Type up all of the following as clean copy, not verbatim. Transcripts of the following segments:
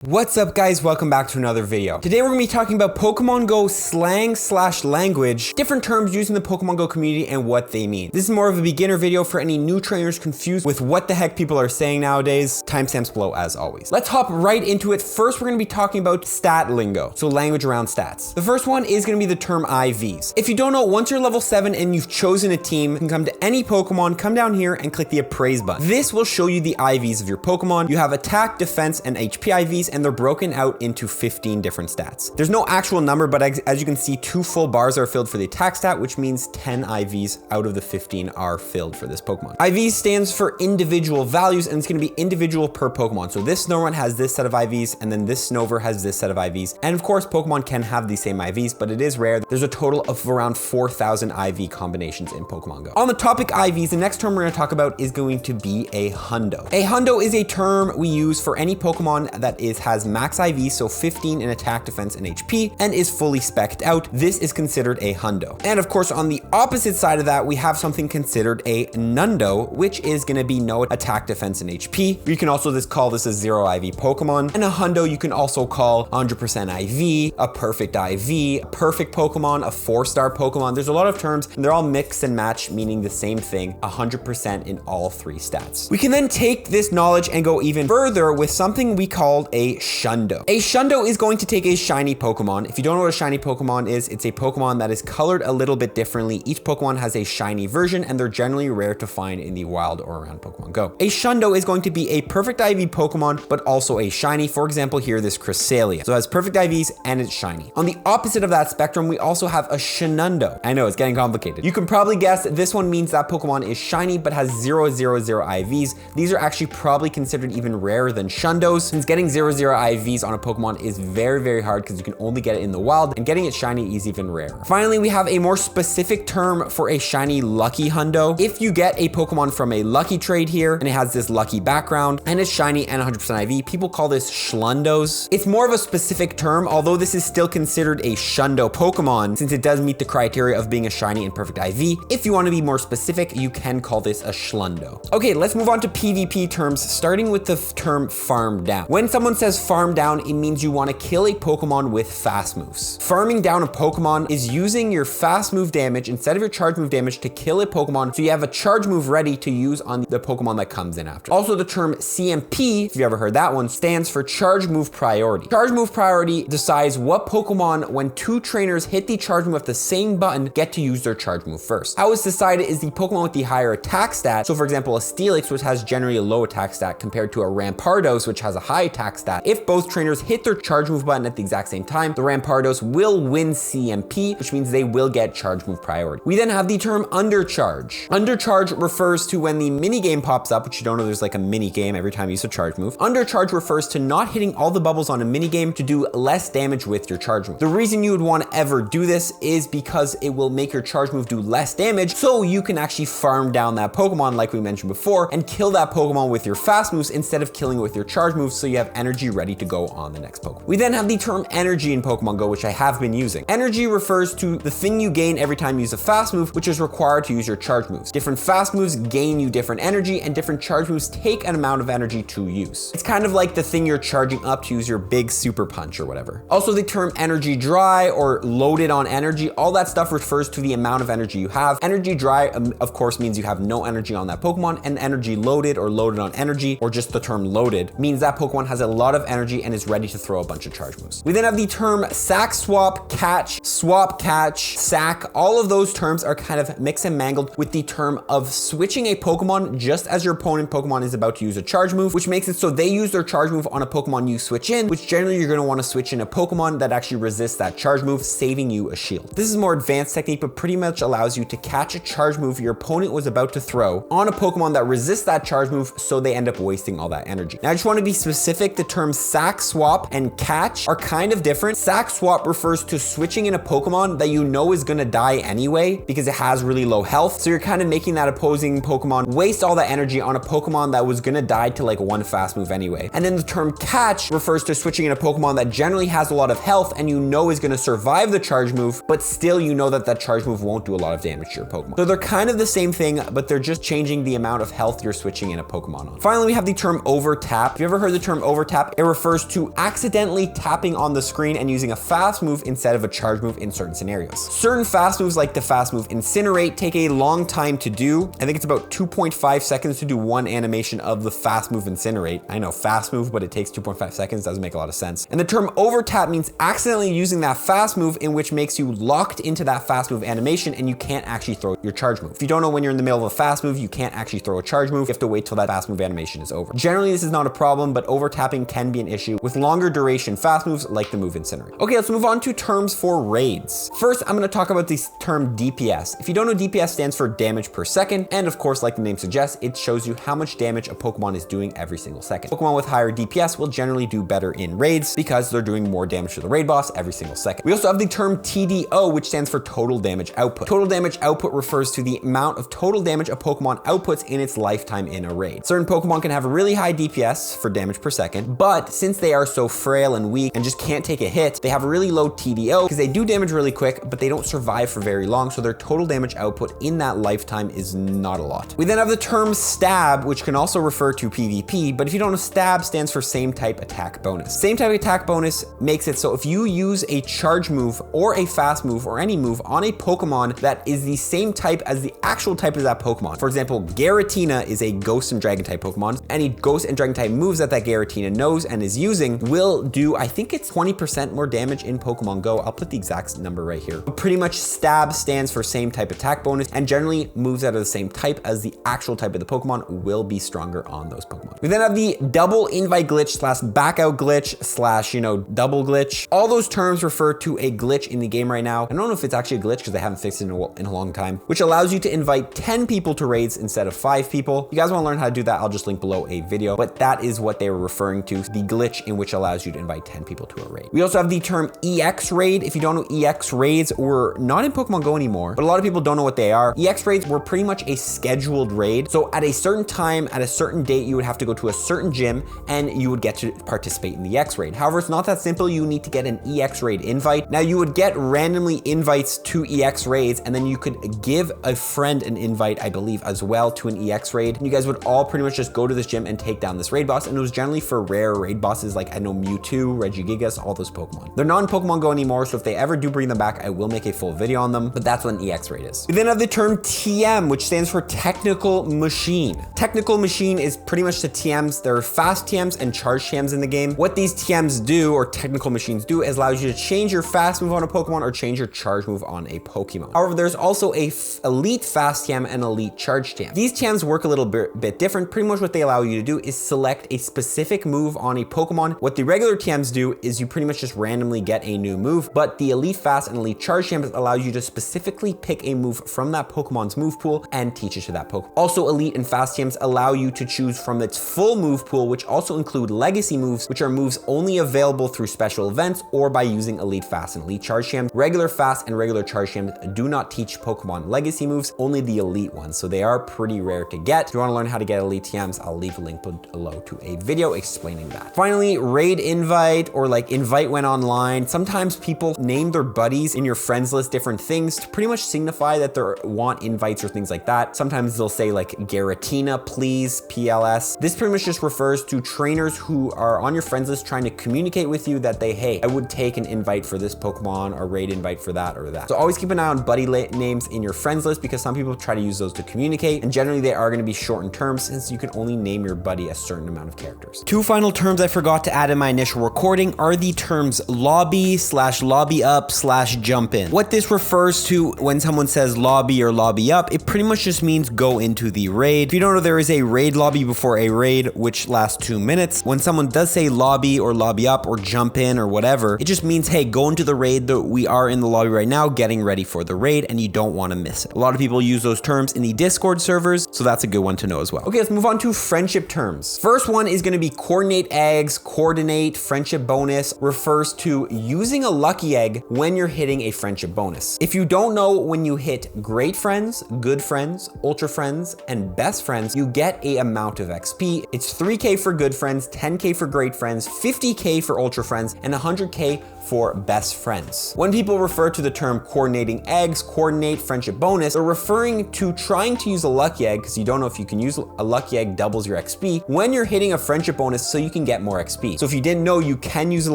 What's up guys, welcome back to another video. Today we're going to be talking about Pokemon Go slang/language, different terms used in the Pokemon Go community and what they mean. This is more of a beginner video for any new trainers confused with what the heck people are saying nowadays. Timestamps below as always. Let's hop right into it. First we're going to be talking about stat lingo, so language around stats. The first one is going to be the term IVs. If you don't know, once you're level 7 and you've chosen a team, you can come to any Pokemon, come down here and click the appraise button. This will show you the IVs of your Pokemon. You have attack, defense, and HP IVs, and they're broken out into 15 different stats. There's no actual number, but as you can see, 2 full bars are filled for the attack stat, which means 10 IVs out of the 15 are filled for this Pokemon. IVs stands for individual values, and it's going to be individual per Pokemon. So this Snorunt has this set of IVs, and then this Snover has this set of IVs. And of course, Pokemon can have the same IVs, but it is rare. There's a total of around 4,000 IV combinations in Pokemon Go. On the topic IVs, the next term we're going to talk about is going to be a hundo. A hundo is a term we use for any Pokemon that has max IV, so 15 in attack, defense, and HP, and is fully spec'd out. This is considered a hundo. And of course, on the opposite side of that, we have something considered a nundo, which is going to be no attack, defense, and HP. You can also call this a 0 IV Pokemon. And a hundo you can also call 100% IV, a perfect IV, a perfect Pokemon, a 4-star Pokemon. There's a lot of terms, and they're all mix and match, meaning the same thing, 100% in all 3 stats. We can then take this knowledge and go even further with something we called a hundo. A hundo is going to take a shiny Pokemon. If you don't know what a shiny Pokemon is, it's a Pokemon that is colored a little bit differently. Each Pokemon has a shiny version, and they're generally rare to find in the wild or around Pokemon Go. A hundo is going to be a perfect IV Pokemon, but also a shiny. For example, here, this Cresselia. So it has perfect IVs and it's shiny. On the opposite of that spectrum, we also have a shenando. I know, it's getting complicated. You can probably guess this one means that Pokemon is shiny, but has 000 IVs. These are actually probably considered even rarer than shundos, since getting 000 IVs on a Pokemon is very, very hard because you can only get it in the wild, and getting it shiny is even rarer. Finally, we have a more specific term for a shiny lucky hundo. If you get a Pokemon from a lucky trade here, and it has this lucky background, and it's shiny and 100% IV, people call this schlundos. It's more of a specific term, although this is still considered a shundo Pokemon, since it does meet the criteria of being a shiny and perfect IV. If you want to be more specific, you can call this a schlundo. Okay, let's move on to PvP terms, starting with the term farm down. When someone says farm down, it means you want to kill a Pokemon with fast moves. Farming down a Pokemon is using your fast move damage instead of your charge move damage to kill a Pokemon, so you have a charge move ready to use on the Pokemon that comes in after. Also, the term CMP, if you ever heard that one, stands for charge move priority. Charge move priority decides what Pokemon, when 2 trainers hit the charge move at the same button, get to use their charge move first. How it's decided is the Pokemon with the higher attack stat. So for example, a Steelix, which has generally a low attack stat, compared to a Rampardos, which has a high attack stat. If both trainers hit their charge move button at the exact same time, the Rampardos will win CMP, which means they will get charge move priority. We then have the term undercharge. Undercharge refers to when the mini game pops up, which you don't know there's like a mini game every time you use a charge move. Undercharge refers to not hitting all the bubbles on a mini game to do less damage with your charge move. The reason you would want to ever do this is because it will make your charge move do less damage, so you can actually farm down that Pokemon like we mentioned before and kill that Pokemon with your fast moves instead of killing it with your charge moves, so you have energy ready to go on the next Pokemon. We then have the term energy in Pokemon Go, which I have been using. Energy refers to the thing you gain every time you use a fast move, which is required to use your charge moves. Different fast moves gain you different energy, and different charge moves take an amount of energy to use. It's kind of like the thing you're charging up to use your big super punch or whatever. Also, the term energy dry or loaded on energy, all that stuff refers to the amount of energy you have. Energy dry, of course, means you have no energy on that Pokemon, and energy loaded or loaded on energy, or just the term loaded, means that Pokemon has a lot of energy and is ready to throw a bunch of charge moves. We then have the term sack swap, catch, sack. All of those terms are kind of mixed and mangled with the term of switching a Pokemon just as your opponent Pokemon is about to use a charge move, which makes it so they use their charge move on a Pokemon you switch in, which generally you're going to want to switch in a Pokemon that actually resists that charge move, saving you a shield. This is a more advanced technique, but pretty much allows you to catch a charge move your opponent was about to throw on a Pokemon that resists that charge move, so they end up wasting all that energy. Now, I just want to be specific. The terms sack swap and catch are kind of different. Sack swap refers to switching in a Pokemon that you know is going to die anyway because it has really low health. So you're kind of making that opposing Pokemon waste all that energy on a Pokemon that was going to die to like one fast move anyway. And then the term catch refers to switching in a Pokemon that generally has a lot of health and you know is going to survive the charge move, but still you know that that charge move won't do a lot of damage to your Pokemon. So they're kind of the same thing, but they're just changing the amount of health you're switching in a Pokemon on. Finally, we have the term overtap. If you ever heard the term overtap, tap, it refers to accidentally tapping on the screen and using a fast move instead of a charge move in certain scenarios. Certain fast moves like the fast move Incinerate take a long time to do. I think it's about 2.5 seconds to do one animation of the fast move Incinerate. I know fast move, but it takes 2.5 seconds, doesn't make a lot of sense. And the term over tap means accidentally using that fast move, in which makes you locked into that fast move animation and you can't actually throw your charge move. If you don't know when you're in the middle of a fast move, you can't actually throw a charge move. You have to wait till that fast move animation is over. Generally, this is not a problem, but over tapping can be an issue with longer duration fast moves like the move Incinerate. Okay, let's move on to terms for raids. First, I'm gonna talk about this term DPS. If you don't know, DPS stands for damage per second. And of course, like the name suggests, it shows you how much damage a Pokemon is doing every single second. Pokemon with higher DPS will generally do better in raids because they're doing more damage to the raid boss every single second. We also have the term TDO, which stands for total damage output. Total damage output refers to the amount of total damage a Pokemon outputs in its lifetime in a raid. Certain Pokemon can have a really high DPS for damage per second, but since they are so frail and weak and just can't take a hit, they have a really low TDO because they do damage really quick, but they don't survive for very long, so their total damage output in that lifetime is not a lot. We then have the term stab, which can also refer to PvP, but if you don't know, stab stands for same type attack bonus. Same type attack bonus makes it so if you use a charge move or a fast move or any move on a Pokemon that is the same type as the actual type of that Pokemon. For example, Giratina is a Ghost and Dragon type Pokemon. Any Ghost and Dragon type moves that Giratina knows and is using will do, I think it's 20% more damage in Pokemon Go. I'll put the exact number right here. But pretty much stab stands for same type attack bonus, and generally moves that are the same type as the actual type of the Pokemon will be stronger on those Pokemon. We then have the double invite glitch slash back out glitch slash, double glitch. All those terms refer to a glitch in the game right now. I don't know if it's actually a glitch because they haven't fixed it in a long time, which allows you to invite 10 people to raids instead of 5 people. If you guys want to learn how to do that, I'll just link below a video, but that is what they were referring to, the glitch in which allows you to invite 10 people to a raid. We also have the term EX raid. If you don't know, EX raids were not in Pokemon Go anymore, but a lot of people don't know what they are. EX raids were pretty much a scheduled raid. So at a certain time, at a certain date, you would have to go to a certain gym and you would get to participate in the EX raid. However, it's not that simple. You need to get an EX raid invite. Now you would get randomly invites to EX raids, and then you could give a friend an invite, I believe, as well to an EX raid. And you guys would all pretty much just go to this gym and take down this raid boss. And it was generally for rare raid bosses like, I know, Mewtwo, Regigigas, all those Pokemon. They're not in Pokemon Go anymore, so if they ever do bring them back, I will make a full video on them, but that's what an EX raid is. We then have the term TM, which stands for technical machine. Technical machine is pretty much the TMs. There are fast TMs and charge TMs in the game. What these TMs do, or technical machines do, is allows you to change your fast move on a Pokemon or change your charge move on a Pokemon. However, there's also a elite fast TM and elite charge TM. These TMs work a little bit different. Pretty much what they allow you to do is select a specific move on a Pokemon. What the regular TMs do is you pretty much just randomly get a new move, but the elite fast and elite charge TMs allow you to specifically pick a move from that Pokemon's move pool and teach it to that Pokemon. Also, elite and fast TMs allow you to choose from its full move pool, which also include legacy moves, which are moves only available through special events or by using elite fast and elite charge TMs. Regular fast and regular charge TMs do not teach Pokemon legacy moves, only the elite ones, so they are pretty rare to get. If you want to learn how to get elite TMs, I'll leave a link below to a video explaining that. Finally, raid invite, or like invite when online. Sometimes people name their buddies in your friends list different things to pretty much signify that they want invites or things like that. Sometimes they'll say like Giratina, please, PLS. This pretty much just refers to trainers who are on your friends list trying to communicate with you that they, hey, I would take an invite for this Pokemon or raid invite for that or that. So always keep an eye on buddy names in your friends list because some people try to use those to communicate, and generally they are going to be shortened terms since you can only name your buddy a certain amount of characters. Two final terms I forgot to add in my initial recording are the terms lobby / lobby up / jump in. What this refers to when someone says lobby or lobby up, it pretty much just means go into the raid. If you don't know, there is a raid lobby before a raid, which lasts 2 minutes. When someone does say lobby or lobby up or jump in or whatever, it just means, hey, go into the raid that we are in the lobby right now, getting ready for the raid, and you don't want to miss it. A lot of people use those terms in the Discord servers, so that's a good one to know as well. Okay, let's move on to friendship terms. First one is going to be coordinate eggs. Coordinate friendship bonus refers to using a lucky egg when you're hitting a friendship bonus. If you don't know, when you hit great friends, good friends, ultra friends, and best friends, you get a amount of XP. It's 3K for good friends, 10K for great friends, 50K for ultra friends, and 100K for best friends. When people refer to the term coordinating eggs, coordinate friendship bonus, they're referring to trying to use a lucky egg, because you don't know if you can use a lucky egg doubles your XP when you're hitting a friendship bonus, so you can can get more XP. So if you didn't know, you can use a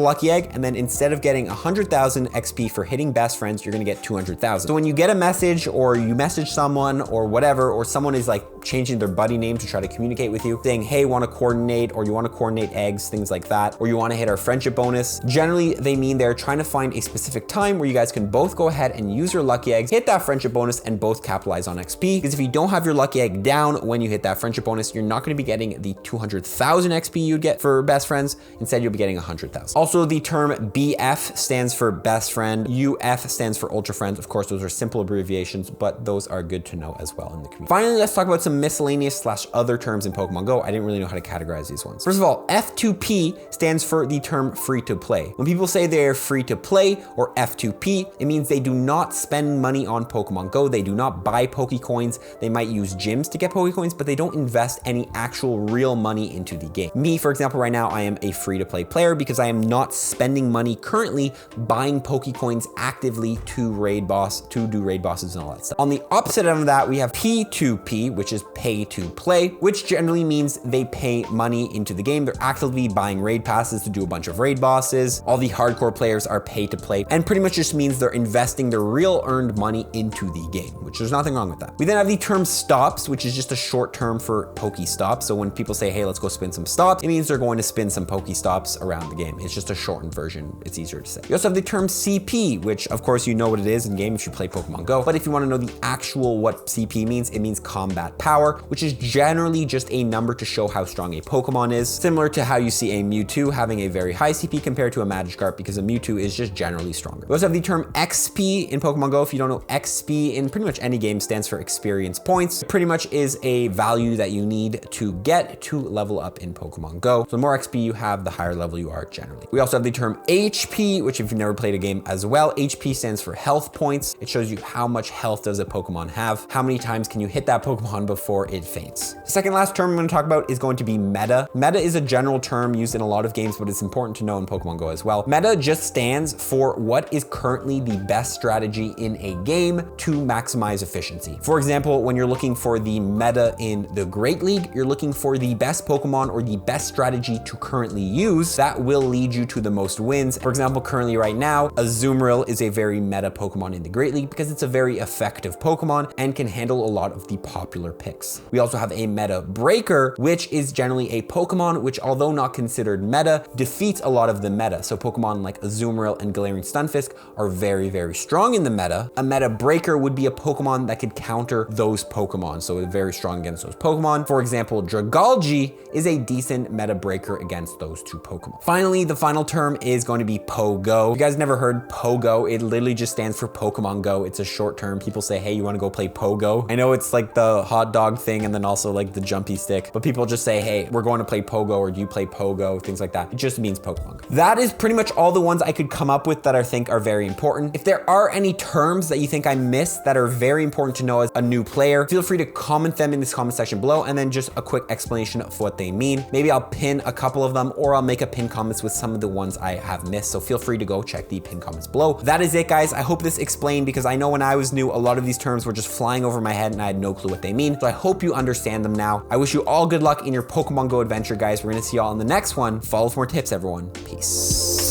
lucky egg, and then instead of getting 100,000 XP for hitting best friends, you're gonna get 200,000. So when you get a message or you message someone or whatever, or someone is like changing their buddy name to try to communicate with you, saying, hey, wanna coordinate, or you wanna coordinate eggs, things like that, or you wanna hit our friendship bonus, generally they mean they're trying to find a specific time where you guys can both go ahead and use your lucky eggs, hit that friendship bonus, and both capitalize on XP. Because if you don't have your lucky egg down when you hit that friendship bonus, you're not gonna be getting the 200,000 XP you'd get for best friends. Instead, you'll be getting 100,000. Also, the term BF stands for best friend. UF stands for ultra friends. Of course, those are simple abbreviations, but those are good to know as well in the community. Finally, let's talk about some miscellaneous / other terms in Pokemon Go. I didn't really know how to categorize these ones. First of all, F2P stands for the term free to play. When people say they're free to play or F2P, it means they do not spend money on Pokemon Go. They do not buy Pokecoins. They might use gyms to get Pokecoins, but they don't invest any actual real money into the game. Me, for example, right now, I am a free to play player because I am not spending money currently buying Pokecoins actively to do raid bosses and all that stuff. On the opposite end of that, we have P2P, which is pay to play, which generally means they pay money into the game. They're actively buying raid passes to do a bunch of raid bosses. All the hardcore players are pay to play, and pretty much just means they're investing their real earned money into the game, which there's nothing wrong with that. We then have the term stops, which is just a short term for Pokestops. So when people say, hey, let's go spin some stops, it means they're going to spin some Pokestops around the game. It's just a shortened version. It's easier to say. You also have the term CP, which of course you know what it is in game if you play Pokemon Go. But if you want to know the actual what CP means, it means combat power, which is generally just a number to show how strong a Pokemon is, similar to how you see a Mewtwo having a very high CP compared to a Magikarp, because a Mewtwo is just generally stronger. We also have the term XP in Pokemon Go. If you don't know, XP in pretty much any game stands for experience points. It pretty much is a value that you need to get to level up in Pokemon Go. So the more XP you have, the higher level you are generally. We also have the term HP, which if you've never played a game as well, HP stands for health points. It shows you how much health does a Pokemon have, how many times can you hit that Pokemon before it faints. The second last term I'm going to talk about is going to be meta. Meta is a general term used in a lot of games, but it's important to know in Pokemon Go as well. Meta just stands for what is currently the best strategy in a game to maximize efficiency. For example, when you're looking for the meta in the Great League, you're looking for the best Pokemon or the best strategy to currently use that will lead you to the most wins. For example, currently right now, Azumarill is a very meta Pokemon in the Great League because it's a very effective Pokemon and can handle a lot of the popular picks. We also have a meta breaker, which is generally a Pokemon which, although not considered meta, defeats a lot of the meta. So Pokemon like Azumarill and Galarian Stunfisk are very, very strong in the meta. A meta breaker would be a Pokemon that could counter those Pokemon, so very strong against those Pokemon. For example, Dragalge is a decent meta breaker against those two Pokemon. Finally, the final term is going to be Pogo. If you guys never heard Pogo, it literally just stands for Pokemon Go. It's a short term. People say, hey, you want to go play Pogo? I know it's like the hot dog thing and then also like the jumpy stick, but people just say, hey, we're going to play Pogo, or do you play Pogo? Things like that. It just means Pokemon Go. That is pretty much all the ones I could come up with that I think are very important. If there are any terms that you think I missed that are very important to know as a new player, feel free to comment them in this comment section below, and then just a quick explanation of what they mean. Maybe I'll pin a couple of them, or I'll make a pin comments with some of the ones I have missed. So feel free to go check the pin comments below. That is it, guys. I hope this explained, because I know when I was new, a lot of these terms were just flying over my head and I had no clue what they mean. So I hope you understand them now. I wish you all good luck in your Pokemon Go adventure, guys. We're gonna see y'all in the next one. Follow for more tips, everyone. Peace.